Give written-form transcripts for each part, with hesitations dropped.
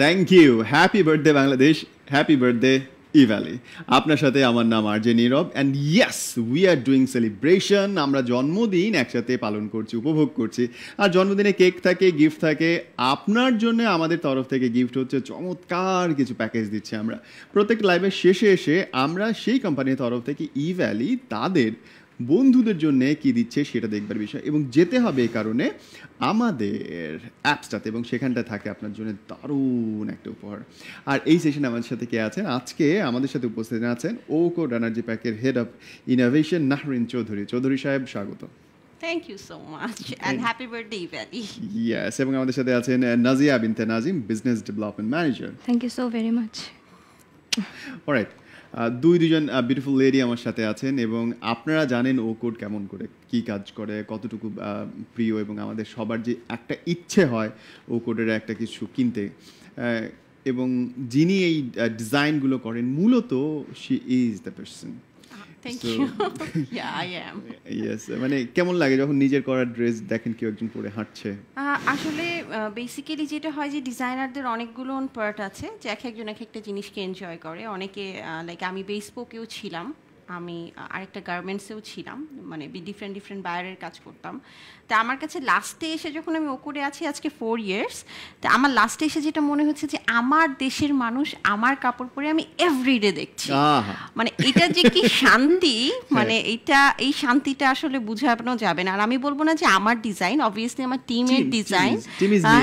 Thank you, happy birthday Bangladesh, happy birthday Evaly. আপনার সাথে আমার নাম RJ Nirob, and yes we are doing celebration. আমরা জন্মদিন একসাথে পালন করছি, উপভোগ করছি। আর জন্মদিনে কেক থাকে, গিফট থাকে। আপনার জন্য আমাদের তরফ থেকে গিফট হচ্ছে চমৎকার কিছু প্যাকেজ দিচ্ছি আমরা। প্রত্যেক লাইভের শেষে এসে আমরা সেই কোম্পানির তরফ থেকে ইভ্যালি তাদের বন্ধুদের জন্য কি দিচ্ছে সেটা দেখবার বিষয়, এবং যেতে হবে এই কারণে আমাদের অ্যাপসটাতে, এবং সেখানটা থাকে আপনার জন্য দারুণ একটা উপহার। আর এই সেশনে আমাদের সাথে কে আছেন? আজকে আমাদের সাথে উপস্থিত আছেন ওকোড এনার্জি প্যাকের head of innovation Nahrin Chowdhury. Chowdhury সাহেব, স্বাগত। Thank you so much and happy birthday Ivali. Yes, এবং আমাদের সাথে আছেন নাজিয়া বিনতে Nazim, business development manager. Thank you so very much. Alright, দুজন বিউটিফুল লেডি আমার সাথে আছেন, এবং আপনারা জানেন ওকোড কেমন করে কি কাজ করে, কতটুকু প্রিয়, এবং আমাদের সবার যে একটা ইচ্ছে হয় ওকোডের একটা কিছু কিনতে, এবং যিনি এই ডিজাইনগুলো করেন মূলত she is the person. Thank you. Yeah, I am. Yes, মানে কেমন লাগে যখন নিজের করা ড্রেস দেখেন কেউ একজন পরে হাঁটছে? আসলে বেসিক্যালি যেটা হয় যে ডিজাইনারদের অনেকগুলো পার্ট আছে, যে এক একজন এক একটা জিনিসকে এনজয় করে। অনেকে লাইক আমি বেসপোকেও ছিলাম, আমি আরেকটা গার্মেন্টসেও ছিলাম, মানে ডিফারেন্ট বায়ারের কাজ করতাম। তা আমার কাছে লাস্টে এসে যখন আমি ওকোডে আছি আজকে 4 ইয়ার্স, তা আমার লাস্টে এসে যেটা মনে হচ্ছে যে আমার দেশের মানুষ আমার কাপড় পরে আমি এভরিডে দেখছি, মানে এটা যে কি শান্তি, মানে এই শান্তিটা আসলে বুঝানো যাবে না। আর আমি বলবো না যে আমার ডিজাইন, অবভিয়াসলি আমার টিমের ডিজাইন,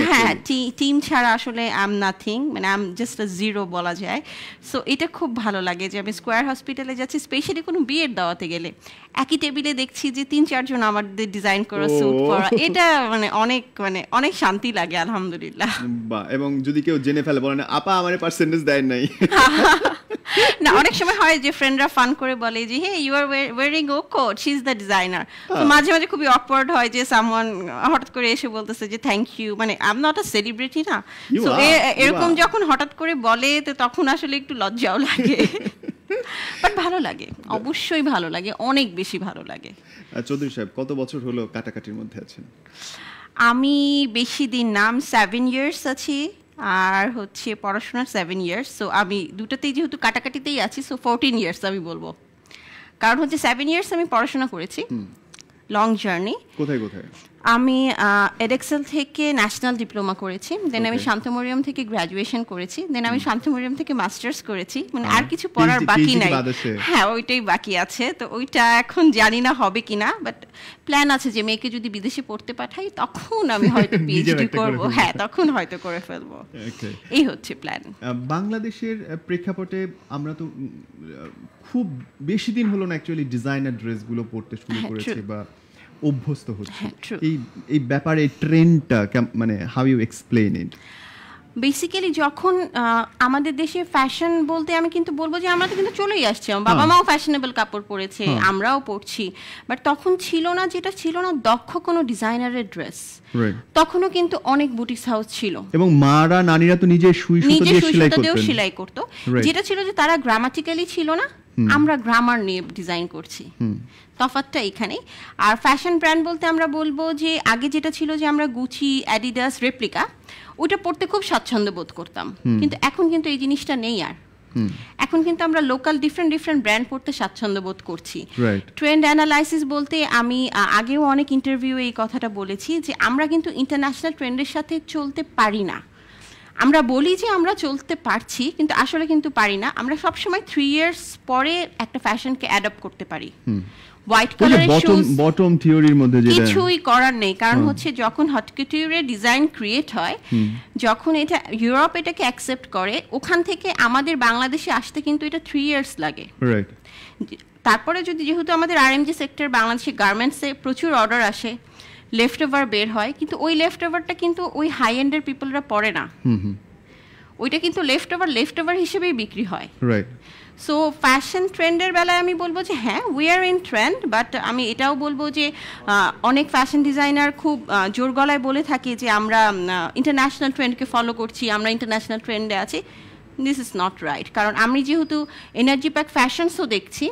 হ্যাঁ টিম ছাড়া আসলে আই এম নাথিং, মানে I am just a zero বলা যায়। সো এটা খুব ভালো লাগে যে আমি স্কোয়ার হসপিটালে যাচ্ছি, স্পেশালি কোনো বিয়ের দাওয়াতে গেলে একই টেবিলে দেখছি যে 3-4 জন আমাদের ডিজাইন করা স্যুট পরা, এটা অনেক শান্তি লাগে আলহামদুলিল্লাহ। বাহ, এবং যদি কেউ জেনে ফেলে বলে না আপা আমার পার্সেন্টেজ দেয় নাই, না অনেক সময় হয় যে ফ্রেন্ডরা ফান করে বলে যে হে ইউ আর ওয়্যারিং ওকোড, শি ইজ দ্য ডিজাইনার। তো মাঝে মাঝে খুবই অকওয়ার্ড হয় যে সামওয়ান হঠাৎ করে এসে বলতেছে যে থ্যাংক ইউ, মানে I am not a celebrity না, সো এরকম যখন হঠাৎ করে বলে তো তখন আসলে একটু লজ্জাও লাগে, বাট ভালো লাগে, অবশ্যই ভালো লাগে, অনেক বেশি ভালো লাগে। চৌধুরী সাহেব, কত বছর হলো কাটাকাটির মধ্যে আছেন? আমি বেশি দিন না, 7 ইয়ার্স আছি, আর হচ্ছে পড়াশোনার 7 ইয়ার্স। সো আমি দুটাতেই যেহেতু কাটাকাটিতেই আছি, সো 14 ইয়ার্স আমি বলবো, কারণ হচ্ছে 7 ইয়ার্স আমি পড়াশোনা করেছি, লং জার্নি। কোথায় কোথায়? আমি এডেক্সেল থেকে ন্যাশনাল ডিপ্লোমা করেছি, দেন আমি শান্তমরিয়াম থেকে গ্র্যাজুয়েশন করেছি, দেন আমি শান্তমরিয়াম থেকে মাস্টার্স করেছি, মানে আর কিছু পড়ার বাকি নাই, হ্যাঁ ওইটাই বাকি আছে। তো ওইটা এখন জানি না হবে কিনা, বাট প্ল্যান আছে যে মেয়েকে যদি বিদেশে পড়তে পাঠাই তখন আমি হয়তো পিএইচডি করব, হ্যাঁ তখন হয়তো করে ফেলবো, এই হচ্ছে প্ল্যান। বাংলাদেশের প্রেক্ষাপটে আমরা তো খুব বেশি দিন হলো না অ্যাকচুয়ালি ডিজাইনার ড্রেসগুলো পড়তে শুরু করেছি বা অভ্যস্ত হচ্ছে। এই ব্যাপারে ট্রেন্ডটা মানে how you explain it? Basically যখন আমাদের দেশে ফ্যাশন বলতে আমি কিন্তু বলবো যে আমরা তো কিন্তু চলেই আসছি, আমার বাবা মাও ফ্যাশনেবল কাপড় পরেছে, আমরাও পরছি, বাট তখন ছিল না, যেটা ছিল না দক্ষ কোনো ডিজাইনারের ড্রেস। তখনও কিন্তু অনেক বুটিক্স হাউস ছিল, এবং মারা নানিরা তো নিজে সুই সুতা দিয়েও সেলাই করতো। যেটা ছিল যে তারা গ্রামাটিক্যালি ছিল না, আমরা গ্রামার নিয়ে ডিজাইন করছি, তফাৎটা এখানে। আর ফ্যাশন ব্র্যান্ড বলতে আমরা বলবো যে আগে যেটা ছিল যে আমরা গুচি, অ্যাডিডাস, রেপ্লিকা ওইটা পড়তে খুব স্বাচ্ছন্দ্য বোধ করতাম, কিন্তু এখন কিন্তু এই জিনিসটা নেই আর। এখন কিন্তু আমরা লোকাল ডিফারেন্ট ব্র্যান্ড পড়তে স্বাচ্ছন্দ্য বোধ করছি। ট্রেন্ড অ্যানালাইসিস বলতে আমি আগেও অনেক ইন্টারভিউ এই কথাটা বলেছি যে আমরা কিন্তু ইন্টারন্যাশনাল ট্রেন্ডের সাথে চলতে পারি না। আমরা বলি যে আমরা চলতে পারছি, কিন্তু আসলে কিন্তু পারি না। আমরা সবসময় 3 ইয়ার্স পরে একটা ফ্যাশনকে অ্যাডপ্ট করতে পারি। হোয়াইট কালারের শুজ বটম থিওরির মধ্যে যেটা কিছুই করার নেই, কারণ হচ্ছে যখন হট কাউটিউরের ডিজাইন ক্রিয়েট হয়, যখন এটা ইউরোপ এটাকে অ্যাকসেপ্ট করে, ওখান থেকে আমাদের বাংলাদেশে আসতে কিন্তু এটা 3 ইয়ার্স লাগে। তারপরে যদি যেহেতু আমাদের আরএমজি সেক্টর বাংলাদেশে গার্মেন্টসে প্রচুর অর্ডার আসে, লেফট ওভার বের হয়, কিন্তু ওই লেফট ওভারটা কিন্তু ওই হাই এন্ডের পিপলরা পরে না, ওইটা কিন্তু লেফট ওভার হিসেবেই বিক্রি হয়। সো ফ্যাশন ট্রেন্ডের বেলায় আমি বলবো যে হ্যাঁ we are in trend, but আমি এটাও বলবো যে অনেক ফ্যাশন ডিজাইনার খুব জোর গলায় বলে থাকে যে আমরা ইন্টারন্যাশনাল ট্রেন্ডকে ফলো করছি, আমরা ইন্টারন্যাশনাল ট্রেন্ডে আছি। দিস ইজ নট রাইট, কারণ আমি যেহেতু এনার্জি প্যাক ফ্যাশনসও দেখছি,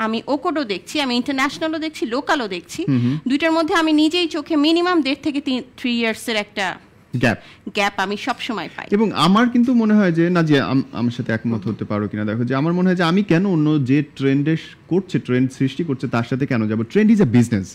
আমি ওকোডও দেখছি, আমি ইন্টারন্যাশনালও দেখছি, লোকালও দেখছি, দুইটার মধ্যে আমি নিজেই চোখে মিনিমাম 1.5 থেকে 3 ইয়ার্সের একটা গ্যাপ আমি সবসময় পাই। এবং আমার কিন্তু মনে হয় যে না, যে আমার সাথে একমত হতে পারো কিনা দেখো, যে আমার মনে হয় যে আমি কেন অন্য যে ট্রেন্ড সৃষ্টি করছে তার সাথে কেন যাব? Trend is a business.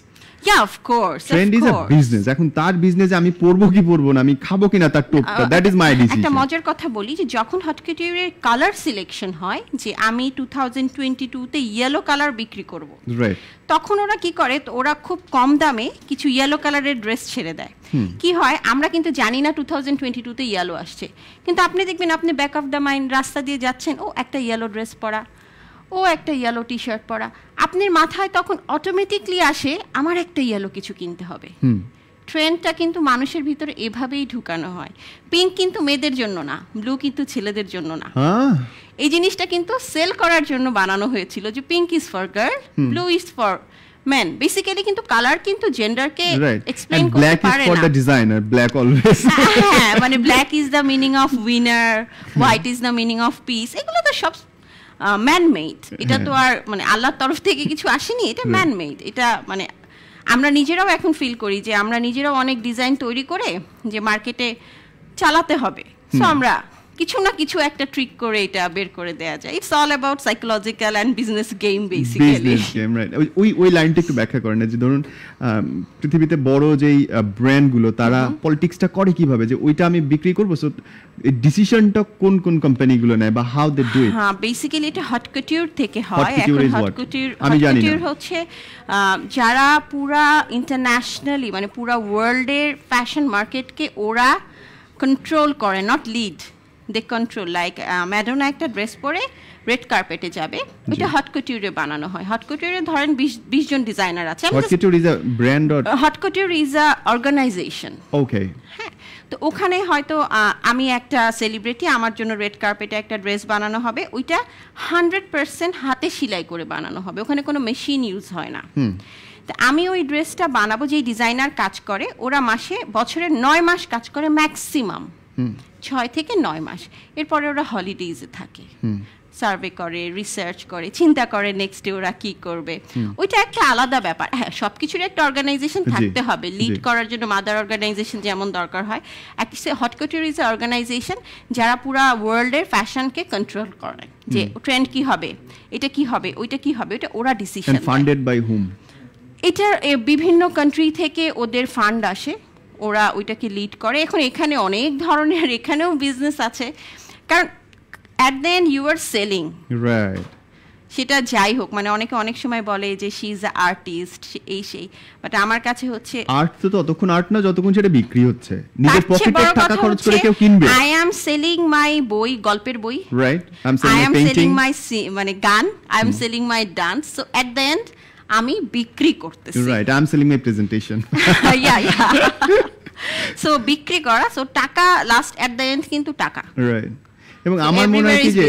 Yeah, of course. Trend is a business. এখন তার বিজনেসে আমি পড়বো কি পড়বো না, আমি খাবো কিনা তার টোপটা, দ্যাট ইজ মাই ডিসিশন। একটা মজার কথা বলি যে যখন হট কাউটিউরের কালার সিলেকশন হয় যে আমি 2022 তে ইয়েলো কালার বিক্রি করব, রাইট, তখন ওরা কি করে, তো ওরা খুব কম দামে কিছু ইয়েলো কালারের ড্রেস ছেড়ে দেয়। কি হয়, আমরা কিন্তু জানি না 2022 তে ইয়েলো আসছে, কিন্তু আপনি দেখবেন আপনি ব্যাক অফ দ্য মাইন্ড রাস্তা দিয়ে যাচ্ছেন, ও একটা ইয়েলো ড্রেস পরা, ও একটা ইয়েলো টি শার্ট পরা, আপনার মাথায় তখন অটোমেটিকলি আসে আমার একটা ইয়েলো কিছু কিনতে হবে। ট্রেন্ডটা কিন্তু মানুষের ভিতরে এভাবেই ঢুকানো হয়। পিঙ্ক কিন্তু মেয়েদের জন্য না, ব্লু কিন্তু ছেলেদের জন্য না। এই জিনিসটা কিন্তু সেল করার জন্য বানানো হয়েছিল যে pink is for girl, blue is for men. Basically কিন্তু কালার কিন্তু জেন্ডারকে এক্সপ্লেইন করতে পারে না। Black is for the designer, black always. হ্যাঁ, মানে black is the meaning of winner, white is the meaning of piece. এগুলো তো সব ম্যান মেড। এটা তো আর মানে আল্লাহর তরফ থেকে কিছু আসেনি, এটা ম্যান মেড। এটা মানে আমরা নিজেরাও এখন ফিল করি যে আমরা নিজেরাও অনেক ডিজাইন তৈরি করে যে মার্কেটে চালাতে হবে, সো আমরা কিছু না কিছু একটা ট্রিক করে এটা বের করে দেয়া যায়। It's all about psychological and business game basically. Business game, right. ওই লাইনটা একটু ব্যাখ্যা করেন, যে ধরুন পৃথিবীতে বড় যেই ব্র্যান্ডগুলো তারা পলিটিক্সটা করে কিভাবে, যে ওইটা আমি বিক্রি করব, সো ডিসিশনটা কোন কোন কোম্পানিগুলো নেয় বা হাউ দে ডু ইট? হ্যাঁ, বেসিক্যালি এটা হট কাউটিউর থেকে হয়। এখন হট কাউটিউর হচ্ছে যারা পুরা ইন্টারন্যাশনালি মানে পুরা ওয়ার্ল্ডের ফ্যাশন মার্কেটকে ওরা কন্ট্রোল করে, not lead, they control. Like Madonna একটা ড্রেস পরে রেড কার্পেটে যাবে, ওইটা হট কাউটিউরে বানানো হয়। হট কাউটিউরে ধরেন 20 জন ডিজাইনার আছে। Haute couture is a brand or haute couture is a organization? Okay, হ্যাঁ। তো ওখানে হয়তো আমি একটা সেলিব্রিটি, আমার জন্য রেড কার্পেটে একটা ড্রেস বানানো হবে, ওইটা 100% হাতে সেলাই করে বানানো হবে, ওখানে কোনো মেশিন ইউজ হয় না। তো আমি ওই ড্রেসটা বানাবো, যেই ডিজাইনার কাজ করে ওরা বছরে 9 মাস কাজ করে ম্যাক্সিমাম, 6 থেকে 9 মাস। এরপরে ওরা হলিডেজে থাকে, সার্ভে করে, রিসার্চ করে, চিন্তা করে নেক্সট ডে ওরা কি করবে। ওইটা একটা আলাদা ব্যাপার। হ্যাঁ, সবকিছুর একটা অর্গানাইজেশন থাকতে হবে, লিড করার জন্য মাদার অর্গানাইজেশন যেমন দরকার হয়। হট কাউটিউর ইজ অর্গানাইজেশন যারা পুরা ওয়ার্ল্ডের ফ্যাশনকে কন্ট্রোল করে, যে ট্রেন্ড কি হবে, এটা কি হবে, ওইটা কি হবে, ওটা ওরা ডিসিশন। ফান্ডেড বাই হুম? এটার বিভিন্ন কান্ট্রি থেকে ওদের ফান্ড আসে, ওরা ওইটাকে লিড করে। এখন এখানে অনেক ধরনের, এখানেও বিজনেস আছে, কারণ at the end you are selling, right? সেটা যাই হোক, মানে অনেকে অনেক সময় বলে যে শি ইজ আ আর্টিস্ট, এই সেই, বাট আমার কাছে হচ্ছে আর্ট তো ততক্ষণ আর্ট না যতক্ষণ সেটা বিক্রি হচ্ছে, নিজের পকেটে টাকা খরচ করে কেউ কিনবে। আই অ্যাম সেলিং মাই বই, গল্পের বই, রাইট? আই অ্যাম সেলিং মাই মানে গান, I am selling my dance, so at the and আমি বিক্রি করতেছি, right? I am selling my presentation, so বিক্রি করা, সো টাকা লাস্ট অ্যাট দ্য এন্ড কিন্তু টাকা, রাইট? এবং আমার মনে হয় কি যে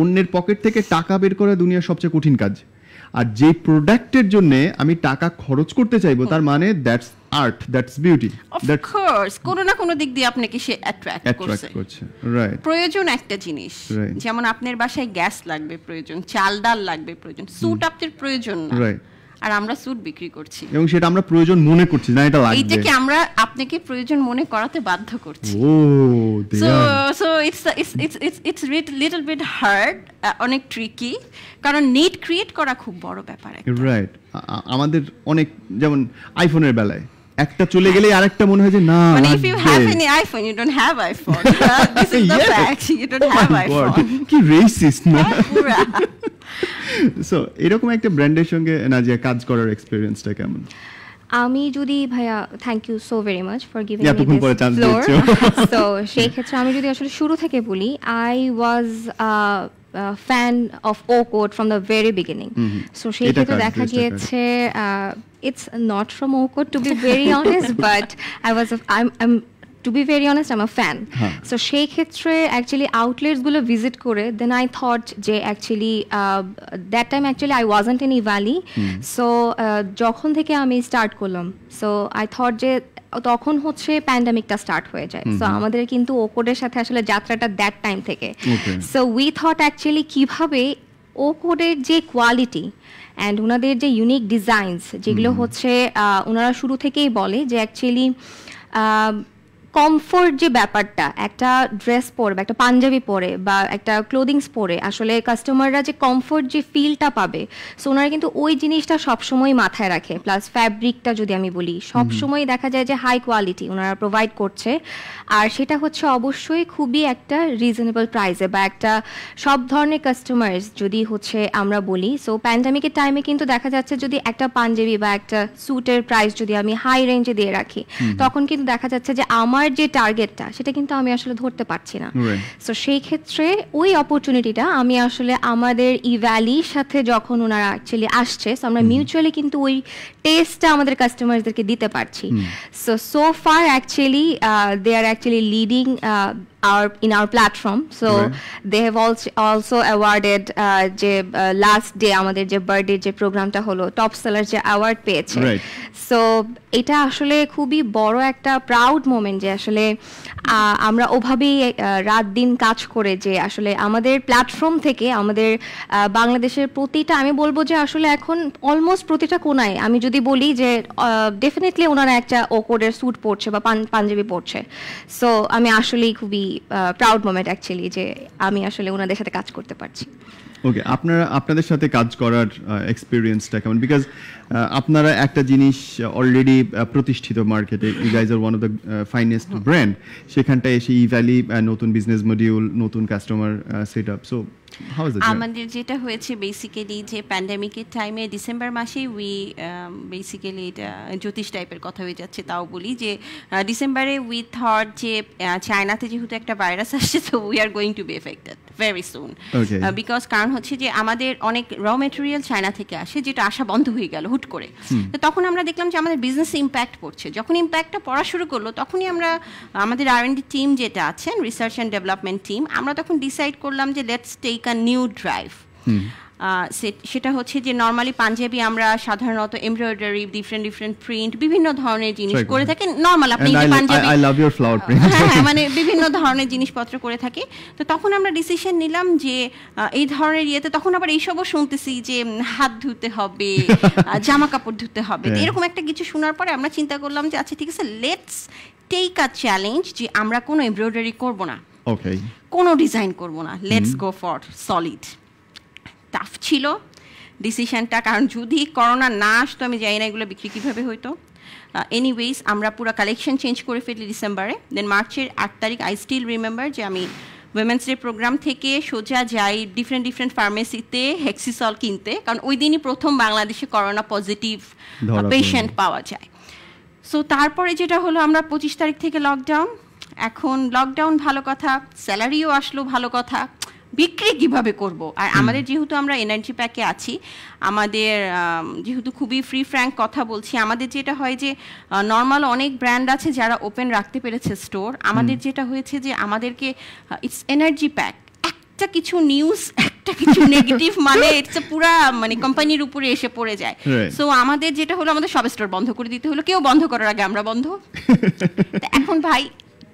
অন্যের পকেট থেকে টাকা বের করা দুনিয়ার সবচেয়ে কঠিন কাজ। আর যে প্রোডাক্টের জন্য আমি টাকা খরচ করতে চাইবো, তার মানে that's art, that's beauty, of course কোনো না কোনো দিক দিয়ে আপনাকে সে অ্যাট্রাক্ট করছে, রাইট? প্রয়োজন একটা জিনিস, যেমন আপনার বাসায় গ্যাস লাগবে প্রয়োজন, চাল ডাল লাগবে প্রয়োজন, স্যুট আপনার প্রয়োজন না, রাইট? আর আমরা স্যুট বিক্রি করছি, এবং সেটা আমরা প্রয়োজন মনে করছি না, এটা লাগবে, এইটাকে আমরা আপনাকে প্রয়োজন মনে করাতে বাধ্য করছি। So it's little bit hard, অনেক ট্রিকি, কারণ নিড ক্রিয়েট করা খুব বড় ব্যাপার, রাইট? আমাদের অনেক, যেমন আইফোনের বেলায় একটা চলে গেলে আরেকটা মনে হয় যে না, মানে if you have any iPhone you don't have iPhone, this is the fact, you don't have iPhone, কি রেসিস্ট না পুরো। সো এরকম একটা ব্র্যান্ডের সঙ্গে নাজিয়া কাজ করার এক্সপেরিয়েন্সটা কেমন? আমি যদি ভাইয়া, thank you so very much for giving me this floor. So সেই ক্ষেত্রে আমি যদি আসলে শুরু থেকে বলি, I was fan of o code from the very beginning. So সেই ক্ষেত্রে দেখা গিয়েছে it's not from O Code to be very honest, but I'm to be very honest, I'm a fan. So সেই ক্ষেত্রে actually outlets গুলো visit করে, then I thought যে actually that time actually I wasn't in Valley, so যখন থেকে আমি start করলাম, so I thought যে তখন হচ্ছে প্যান্ডামিকটা স্টার্ট হয়ে যায়, সো আমাদের কিন্তু ও কোডের সাথে আসলে যাত্রাটা দ্যাট টাইম থেকে। সো উই থট অ্যাকচুয়ালি কিভাবে ও কোডের যে কোয়ালিটি অ্যান্ড ওনাদের যে ইউনিক ডিজাইনস, যেগুলো হচ্ছে ওনারা শুরু থেকেই বলে যে অ্যাকচুয়ালি কমফোর্ট যে ব্যাপারটা, একটা ড্রেস পরে বা একটা পাঞ্জাবি পরে বা একটা ক্লোদিংস পরে আসলে কাস্টমাররা যে কমফোর্ট যে ফিলটা পাবে, সো ওনারা কিন্তু ওই জিনিসটা সবসময় মাথায় রাখে। প্লাস ফ্যাব্রিকটা যদি আমি বলি, সবসময় দেখা যায় যে হাই কোয়ালিটি ওনারা প্রোভাইড করছে, আর সেটা হচ্ছে অবশ্যই খুবই একটা রিজনেবল প্রাইসে বা একটা সব ধরনের কাস্টমার্স যদি হচ্ছে আমরা বলি। সো প্যান্ডামিকের টাইমে কিন্তু দেখা যাচ্ছে যদি একটা পাঞ্জাবি বা একটা স্যুটের প্রাইস যদি আমি হাই রেঞ্জে দিয়ে রাখি, তখন কিন্তু দেখা যাচ্ছে যে আমার যে টার্গেটটা সেটা কিন্তু আমি আসলে ধরতে পারছি না। সো সেই ক্ষেত্রে ওই অপরচুনিটিটা আমি আসলে আমাদের ইভ্যালির সাথে যখন ওনারা অ্যাকচুয়ালি আসছে, সো আমরা মিউচুয়ালি কিন্তু ওই টেস্টটা আমাদের কাস্টমারদেরকে দিতে পারছি। So far actually they are actually leading in our platform, so they have also awarded যে last day আমাদের যে বার্থডে যে প্রোগ্রামটা হলো টপ সেলার যে অ্যাওয়ার্ড পেয়েছে। সো এটা আসলে খুবই বড় একটা প্রাউড মোমেন্ট যে আসলে আমরা ওভাবেই রাত দিন কাজ করে যে আসলে আমাদের প্ল্যাটফর্ম থেকে আমাদের বাংলাদেশের প্রতিটা, আমি বলবো যে আসলে এখন অলমোস্ট প্রতিটা কোনায় আমি যদি বলি যে ডেফিনেটলি ওনারা একটা ওকোডের স্যুট পরছে বা পাঞ্জাবি পরছে। সো আমি আসলেই খুবই প্রাউড মোমেন্ট অ্যাকচুয়ালি যে আমি আসলে ওনাদের সাথে কাজ করতে পারছি। ওকে, আপনাদের সাথে কাজ করার এক্সপিরিয়েন্সটা কেমন? বিকজ আপনারা একটা জিনিস অলরেডি প্রতিষ্ঠিত মার্কেটে, you guys are one of the finest brand, সেখানটায় এসে ইভ্যালি নতুন বিজনেস মডিউল, নতুন কাস্টমার সেট আপ, সো আমাদের যেটা হয়েছে বেসিক্যালি যে প্যান্ডামিকের টাইমে ডিসেম্বর মাসে উই বেসিক্যালি এটা জ্যোতিষ টাইপের কথা হয়ে যাচ্ছে, তাও বলি যে ডিসেম্বরে উই থট যে চায়নাতে যেহেতু একটা ভাইরাস আসছে, তো we are going to be affected very soon, because কারণ হচ্ছে যে আমাদের অনেক র মেটেরিয়াল চায়না থেকে আসে, যেটা আসা বন্ধ হয়ে গেল হুট করে। তো তখন আমরা দেখলাম যে আমাদের বিজনেসে ইম্প্যাক্ট পড়ছে। যখন ইম্প্যাক্টটা পড়া শুরু করলো, তখনই আমরা আমাদের R&D টিম যেটা আছেন, রিসার্চ অ্যান্ড ডেভেলপমেন্ট টিম, আমরা তখন ডিসাইড করলাম যে let's take a new drive. সেটা হচ্ছে যে নর্মালি পাঞ্জাবি আমরা সাধারণত এমব্রয়ডারি, ডিফারেন্ট প্রিন্ট, বিভিন্ন ধরনের জিনিস করে থাকি। নর্মাল আপনি panjabi, I love your flower print, হ্যাঁ, মানে বিভিন্ন ধরনের জিনিসপত্র করে থাকি। তো তখন আমরা ডিসিশন নিলাম যে এই ধরনের ইয়েতে, তখন আবার এইসবও শুনতেছি যে হাত ধুতে হবে, জামা কাপড় ধুতে হবে, এরকম একটা কিছু শোনার পরে আমরা চিন্তা করলাম যে আচ্ছা ঠিক আছে, লেটস টেক আ চ্যালেঞ্জ যে আমরা কোনো এমব্রয়ডারি করব না, কোনো ডিজাইন করব না, let's go for solid. Tough ছিল ডিসিশনটা, কারণ যদি করোনা না আসতো আমি জানি না এগুলো বিক্রি কীভাবে হইতো। এনিওয়েজ আমরা পুরো কালেকশন চেঞ্জ করে ফেলি ডিসেম্বরে। দেন মার্চের 8 তারিখ আই স্টিল রিমেম্বার যে আমি উইমেন্স ডে প্রোগ্রাম থেকে সোজা যাই ডিফারেন্ট ফার্মেসিতে হেক্সিসল কিনতে, কারণ ওই দিনই প্রথম বাংলাদেশে করোনা পজিটিভ পেশেন্ট পাওয়া যায়। সো তারপরে যেটা হলো, আমরা 25 তারিখ থেকে লকডাউন। এখন লকডাউন ভালো কথা, স্যালারিও আসলো ভালো কথা, বিক্রি কিভাবে করব? আর আমাদের যেহেতু আমরা এনার্জি প্যাকে আছি, আমাদের যেহেতু খুবই ফ্রি ফ্র্যাঙ্ক কথা বলছি, আমাদের যেটা হয় যে নর্মাল অনেক ব্র্যান্ড আছে যারা ওপেন রাখতে পেরেছে স্টোর, আমাদের যেটা হয়েছে যে আমাদেরকে ইটস এনার্জি প্যাক, একটা কিছু নিউজ, একটা কিছু নেগেটিভ মানে ইটস পুরা মানে কোম্পানির উপরে এসে পড়ে যায়। সো আমাদের যেটা হলো, আমাদের সব স্টোর বন্ধ করে দিতে হলো, কেউ বন্ধ করার আগে আমরা বন্ধ। এখন ভাই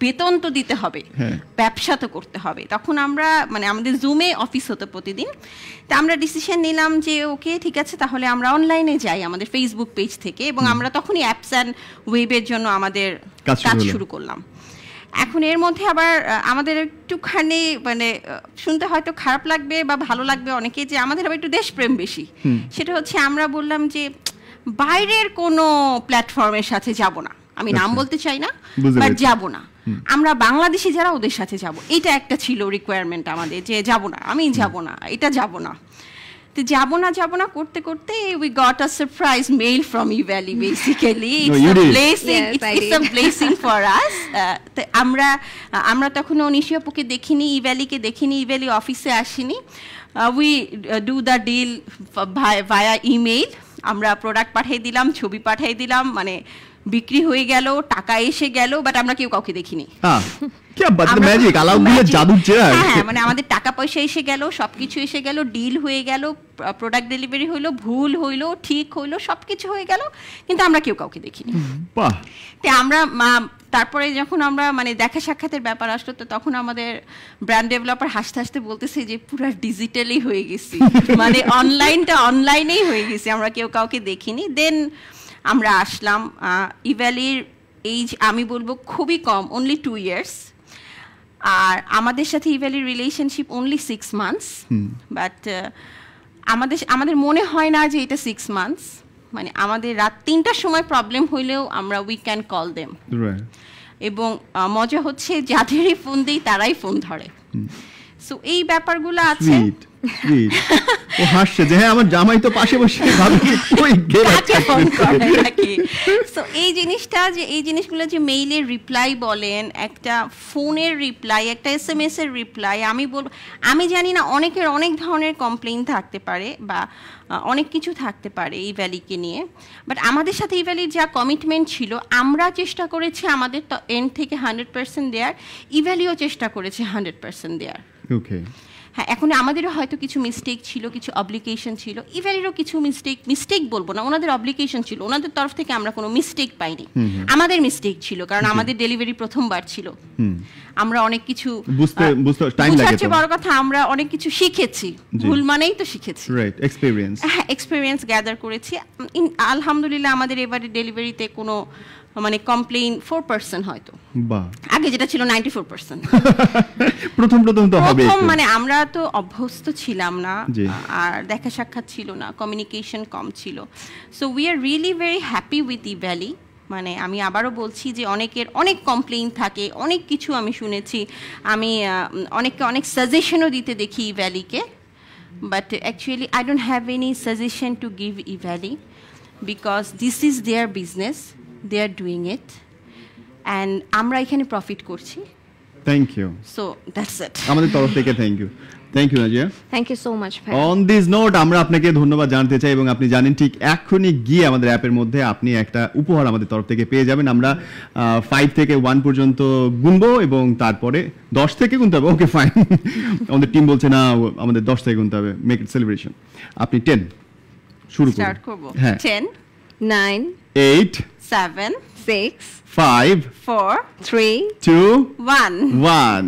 বেতন তো দিতে হবে, ব্যবসা তো করতে হবে। তখন আমরা মানে আমাদের জুমে অফিস হতো প্রতিদিন, তা আমরা ডিসিশন নিলাম যে ওকে ঠিক আছে, তাহলে আমরা অনলাইনে যাই আমাদের ফেসবুক পেজ থেকে, এবং আমরা তখনই অ্যাপস অ্যান্ড ওয়েবের জন্য আমাদের কাজ শুরু করলাম। এখন এর মধ্যে আবার আমাদের একটুখানি মানে শুনতে হয়তো খারাপ লাগবে বা ভালো লাগবে অনেকে, যে আমাদের আবার একটু দেশপ্রেম বেশি। সেটা হচ্ছে আমরা বললাম যে বাইরের কোনো প্ল্যাটফর্মের সাথে যাব না, আমি নাম বলতে চাই না, বাট যাব না, আমরা বাংলাদেশি যারা ওদের সাথে যাব। এটা একটা ছিল রিকোয়ারমেন্ট আমাদের, যে যাব না, আমি যাব না, এটা যাব না। তো যাব না করতে করতে we got a surprise mail from Evaly. Basically it's a blessing for us. আমরা তখন নিশি আপুকে দেখিনি, ইভ্যালিকে দেখিনি, ইভ্যালি অফিসে আসিনি। We do the deal via email. আমরা প্রোডাক্ট পাঠিয়ে দিলাম, ছবি পাঠিয়ে দিলাম, মানে বিক্রি হয়ে গেল, টাকা এসে গেল, বাট আমরা কেউ কাউকে দেখিনি। হ্যাঁ, মানে আমাদের টাকা পয়সা এসে গেল, সবকিছু এসে গেল, ডিল হয়ে গেল, প্রোডাক্ট ডেলিভারি হইলো, ভুল হইলো, ঠিক হইলো, সবকিছু হয়ে গেল, কিন্তু আমরা কেউ কাউকে দেখিনি। আমরা তারপরে যখন আমরা মানে দেখা সাক্ষাতের ব্যাপার আসলো, তো তখন আমাদের ব্র্যান্ড ডেভেলপার হাসতে হাসতে বলতেছে যে পুরো ডিজিটালি হয়ে গেছি, মানে অনলাইনেই হয়ে গেছি, আমরা কেউ কাউকে দেখিনি। দেন আমরা আসলাম ইভ্যালির এইজ আমি বলবো খুবই কম, অনলি 2 ইয়ার্স। আর আমাদের সাথে ইভ্যালির রিলেশনশিপ অনলি 6 মান্থস, বাট আমাদের মনে হয় না যে এটা 6 মান্থস। মানে আমাদের রাত 3টার সময় প্রবলেম হইলেও আমরা উই ক্যান কল দেম, এবং মজা হচ্ছে যাদেরই ফোন দেই তারাই ফোন ধরে। সো এই ব্যাপারগুলো আছে। ও হাসছে যে হ্যাঁ আমার জামাই তো পাশে বসে সো এই জিনিসটা যে এই জিনিসগুলো যে মেইলের রিপ্লাই বলেন, একটা ফোনের রিপ্লাই, একটা SMS এর রিপ্লাই, আমি জানি না অনেকের অনেক ধরনের কমপ্লেইন থাকতে পারে বা অনেক কিছু থাকতে পারে এই ভ্যালিকে নিয়ে, বাট আমাদের সাথে এই ভ্যালির যা কমিটমেন্ট ছিল আমরা চেষ্টা করেছি আমাদের এন্ড থেকে 100% দেয়ার, ইভ্যালিও চেষ্টা করেছে 100% দেয়ার। ওকে, হ্যাঁ, এখন আমাদেরও হয়তো কিছু মিস্টেক ছিল, কিছু অব্লিগেশন ছিল, ইভ্যালিরও কিছু মিস্টেক বলবো না, ওনাদের অব্লিগেশন ছিল, ওনাদের তরফ থেকে আমরা কোনো মিস্টেক পাইনি, আমাদের মিস্টেক ছিল, কারণ আমাদের ডেলিভারি প্রথমবার ছিল, আমরা অনেক কিছু বুঝতে বড় কথা আমরা অনেক কিছু শিখেছি, ভুল মানেই তো শিখেছি, রাইট, এক্সপেরিয়েন্স, হ্যাঁ এক্সপেরিয়েন্স গ্যাদার করেছি। আলহামদুলিল্লাহ আমাদের এবারে ডেলিভারিতে কোনো মানে কমপ্লেইন 4% হয়তো, আগে যেটা ছিল 94%। প্রথম তো হবে, মানে আমরা তো অভ্যস্ত ছিলাম না, আর দেখা সাক্ষাৎ ছিল না, কমিউনিকেশন কম ছিল। So we are really very happy with Evaly. মানে আমি আবারও বলছি যে অনেকের অনেক কমপ্লেইন থাকে, অনেক কিছু আমি শুনেছি, আমি অনেককে অনেক সাজেশনও দিতে দেখি ইভ্যালিকে, but actually I don't have any suggestion to give Evaly, because this is their business, they are doing it, and আমরা এখানে প্রফিট করছি। Thank you, so that's it আমাদের তরফ থেকে thank you Nazia, thank you so much ভাই। On this note আমরা আপনাকে ধন্যবাদ জানাতে চাই, এবং আপনি জানেন ঠিক এখনই গিয়ে আমাদের অ্যাপের মধ্যে আপনি একটা উপহার আমাদের তরফ থেকে পেয়ে যাবেন। আমরা 5 থেকে 1 পর্যন্ত গুনবো এবং তারপরে 10 থেকে গুনতে হবে। ওকে ফাইন, আমাদের টিম বলছে না আমাদের 10 থেকে গুনতে হবে, মেক ইট সেলিব্রেশন। আপনি 10 শুরু করুন। হ্যাঁ, 10 9 8 7 6 5 4 3 2 1 1